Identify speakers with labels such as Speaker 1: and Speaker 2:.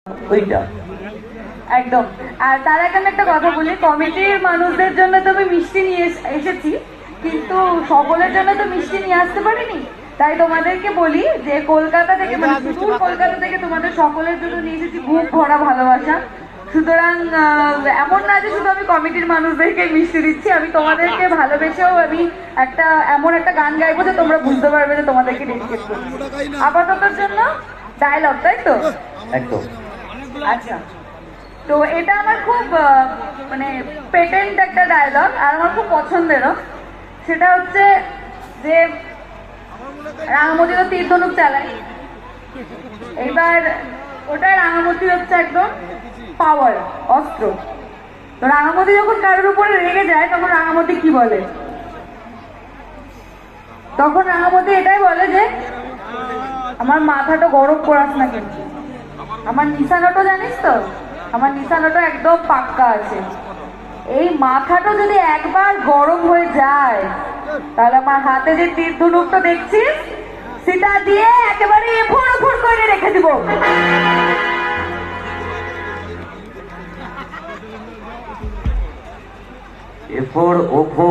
Speaker 1: ওইটা
Speaker 2: একদম। আর তার আগে আমি একটা কথা বলি, কমিটির মানুষদের জন্য তো আমি মিষ্টি নিয়ে এসেছি, কিন্তু সকলের জন্য তো মিষ্টি নিয়ে আসতে পারিনি। তাই তোমাদেরকে বলি যে কলকাতা থেকে, মানে সুদূর কলকাতা থেকে তোমাদের সকলের জন্য নিয়ে এসেছি বুক ভরা ভালোবাসা। সুতরাং এমন না যে শুধু আমি কমিটির মানুষদেরকে মিষ্টি দিচ্ছি, আমি তোমাদেরকে ভালোবেসেও আমি একটা এমন একটা গান গাইবো যে তোমরা বুঝতে পারবে যে তোমাদেরকে ডেডিকেট করছি। আপাততর জন্য ডায়লগ, তাই তো?
Speaker 1: একদম।
Speaker 2: আচ্ছা, তো এটা আমার খুব মানে পেটেন্ট একটা ডায়লগ, আর আমার খুব পছন্দেরও। সেটা হচ্ছে যে রাঙামতি তো তীর ধনুক চালায়, এবার ওটা রাঙামতি হচ্ছে একদম পাওয়ার অস্ত্র। তো রাঙামতি যখন কারোর উপরে রেগে যায় তখন রাঙামতি কি বলে? তখন রাঙামতি এটাই বলে যে আমার মাথাটা গরম করাস না, কিন্তু আমার নিশানাটা জানিস তো, আমার নিশানাটা একদম পাক্কা আছে। এই মাথাটা যদি একবার গরম হয়ে যায় তাহলে আমার হাতে যে তীর ধনুকটা দেখছিস সেটা দিয়ে একেবারে এফোড় ওফোড় করে রেখে দিব।
Speaker 1: এফোর ওফোর